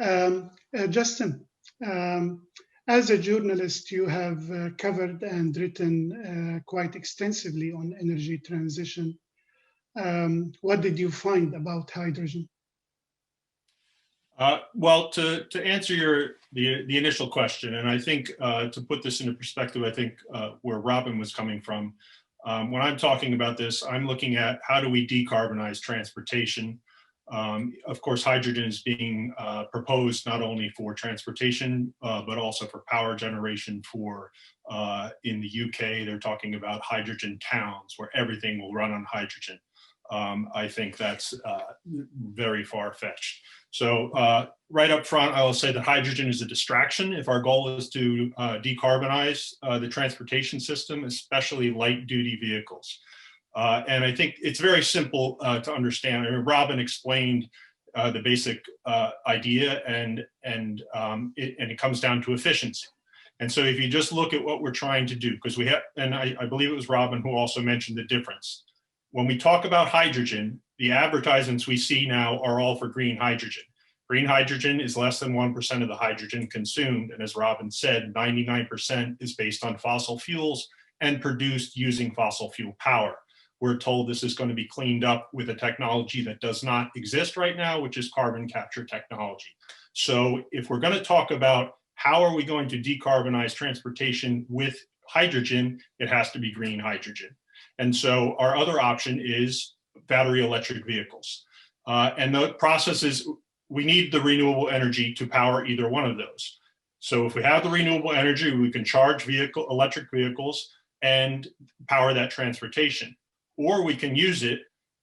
Justin, um, as a journalist, you have covered and written quite extensively on energy transition. What did you find about hydrogen? Well, to answer the initial question, and I think to put this into perspective, I think where Robin was coming from, when I'm talking about this, I'm looking at how do we decarbonize transportation. Of course, hydrogen is being proposed not only for transportation, but also for power generation for, in the UK, they're talking about hydrogen towns where everything will run on hydrogen. I think that's very far-fetched. So right up front, I will say that hydrogen is a distraction if our goal is to decarbonize the transportation system, especially light-duty vehicles. And I think it's very simple to understand. I mean, Robin explained the basic idea, and it comes down to efficiency. And so if you just look at what we're trying to do, because we have, and I believe it was Robin who also mentioned the difference. When we talk about hydrogen, the advertisements we see now are all for green hydrogen. Green hydrogen is less than 1% of the hydrogen consumed. And as Robin said, 99% is based on fossil fuels and produced using fossil fuel power. We're told this is going to be cleaned up with a technology that does not exist right now, which is carbon capture technology. So if we're going to talk about how are we going to decarbonize transportation with hydrogen, it has to be green hydrogen. And so our other option is battery electric vehicles. And the process is we need the renewable energy to power either one of those. So if we have the renewable energy, we can charge electric vehicles and power that transportation. Or we can use it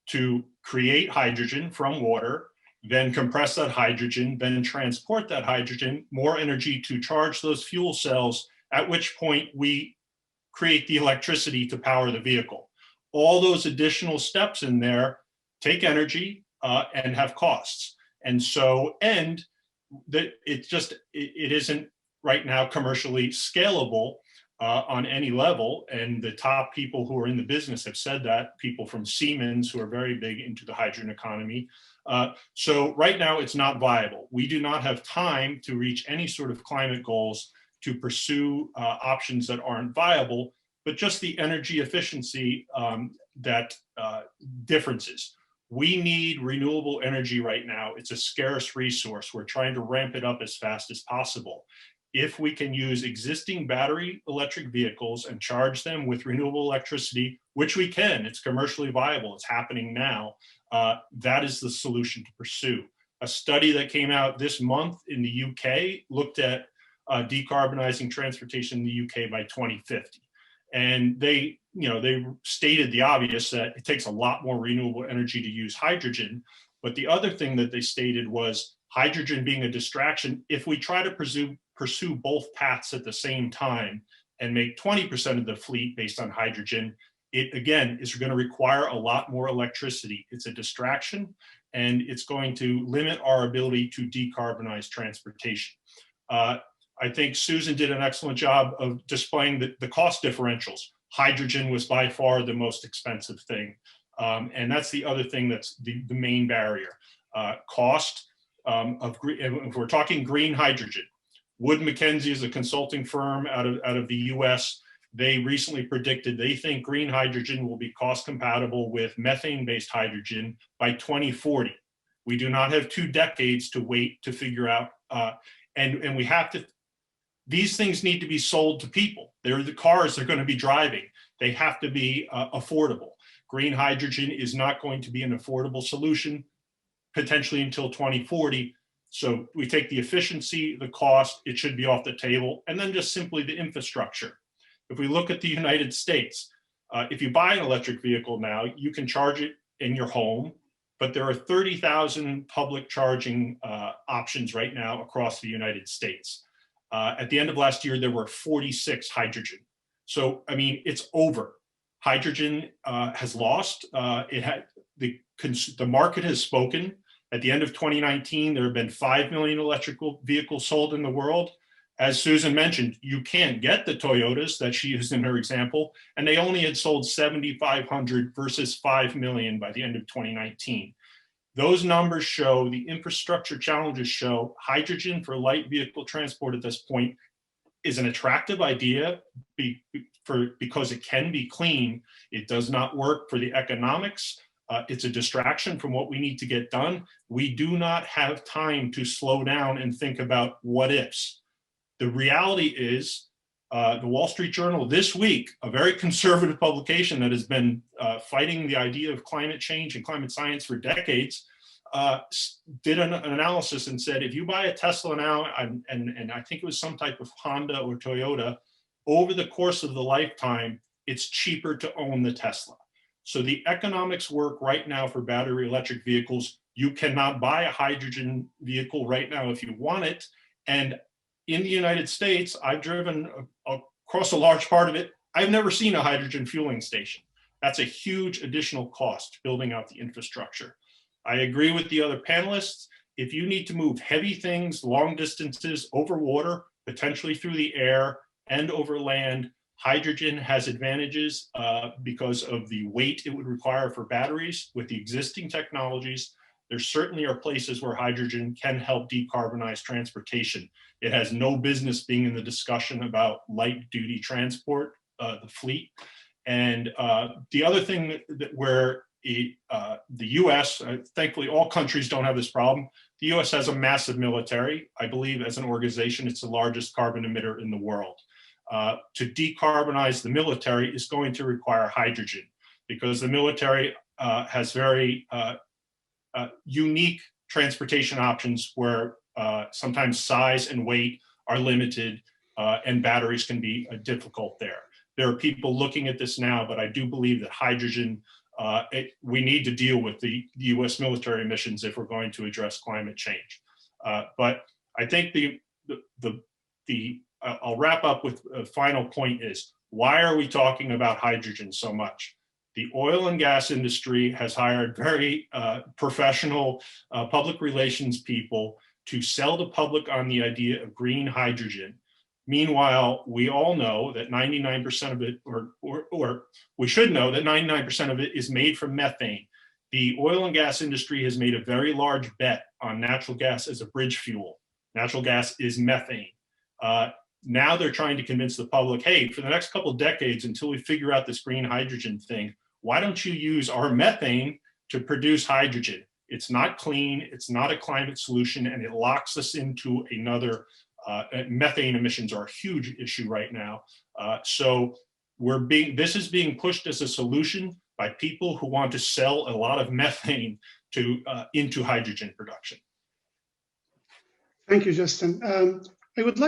to create hydrogen from water, then compress that hydrogen, then transport that hydrogen, more energy to charge those fuel cells, at which point we create the electricity to power the vehicle. All those additional steps in there take energy and have costs. And so, it isn't right now commercially scalable on any level. And the top people who are in the business have said that, people from Siemens who are very big into the hydrogen economy. So right now it's not viable. We do not have time to reach any sort of climate goals to pursue options that aren't viable, but just the energy efficiency that differences. We need renewable energy right now. It's a scarce resource. We're trying to ramp it up as fast as possible. If we can use existing battery electric vehicles and charge them with renewable electricity, which we can, it's commercially viable, it's happening now, that is the solution to pursue. A study that came out this month in the UK looked at decarbonizing transportation in the UK by 2050. And they stated the obvious, that it takes a lot more renewable energy to use hydrogen. But the other thing that they stated was hydrogen being a distraction. If we try to pursue both paths at the same time and make 20% of the fleet based on hydrogen, it again is going to require a lot more electricity. It's a distraction, and it's going to limit our ability to decarbonize transportation. I think Susan did an excellent job of displaying the cost differentials. Hydrogen was by far the most expensive thing. And that's the other thing that's the main barrier. Cost if we're talking green hydrogen. Wood Mackenzie is a consulting firm out of the US. They recently predicted they think green hydrogen will be cost compatible with methane-based hydrogen by 2040. We do not have 2 decades to wait to figure out, and we have to, these things need to be sold to people. They're the cars they're going to be driving. They have to be affordable. Green hydrogen is not going to be an affordable solution potentially until 2040. So we take the efficiency, the cost, it should be off the table, and then just simply the infrastructure. If we look at the United States, if you buy an electric vehicle now, you can charge it in your home, but there are 30,000 public charging options right now across the United States. At the end of last year, there were 46 hydrogen. So, I mean, it's over. Hydrogen has lost. The market has spoken. At the end of 2019, there have been 5 million electrical vehicles sold in the world. As Susan mentioned, you can't get the Toyotas that she used in her example, and they only had sold 7,500 versus 5 million by the end of 2019. Those numbers show, the infrastructure challenges show, hydrogen for light vehicle transport at this point is an attractive idea because it can be clean. It does not work for the economics. It's a distraction from what we need to get done. We do not have time to slow down and think about what ifs. The reality is, the Wall Street Journal this week, a very conservative publication that has been fighting the idea of climate change and climate science for decades, did an analysis and said, if you buy a Tesla now, and I think it was some type of Honda or Toyota, over the course of the lifetime, it's cheaper to own the Tesla. So the economics work right now for battery electric vehicles. You cannot buy a hydrogen vehicle right now if you want it. And in the United States, I've driven across a large part of it. I've never seen a hydrogen fueling station. That's a huge additional cost building out the infrastructure. I agree with the other panelists. If you need to move heavy things, long distances over water, potentially through the air and over land, hydrogen has advantages because of the weight it would require for batteries with the existing technologies. There certainly are places where hydrogen can help decarbonize transportation. It has no business being in the discussion about light duty transport, the fleet. And the other thing where the US, thankfully all countries don't have this problem. The US has a massive military. I believe as an organization, it's the largest carbon emitter in the world. To decarbonize the military is going to require hydrogen because the military has very unique transportation options where sometimes size and weight are limited and batteries can be difficult there. There are people looking at this now, but I do believe that hydrogen, we need to deal with the US military emissions if we're going to address climate change. But I think I'll wrap up with a final point is, why are we talking about hydrogen so much? The oil and gas industry has hired very professional public relations people to sell the public on the idea of green hydrogen. Meanwhile, we all know that 99% of it, or we should know that 99% of it is made from methane. The oil and gas industry has made a very large bet on natural gas as a bridge fuel. Natural gas is methane. Now they're trying to convince the public, hey, for the next couple of decades, until we figure out this green hydrogen thing, why don't you use our methane to produce hydrogen? It's not clean, it's not a climate solution, and it locks us into another, methane emissions are a huge issue right now. So this is being pushed as a solution by people who want to sell a lot of methane into hydrogen production. Thank you, Justin. I would like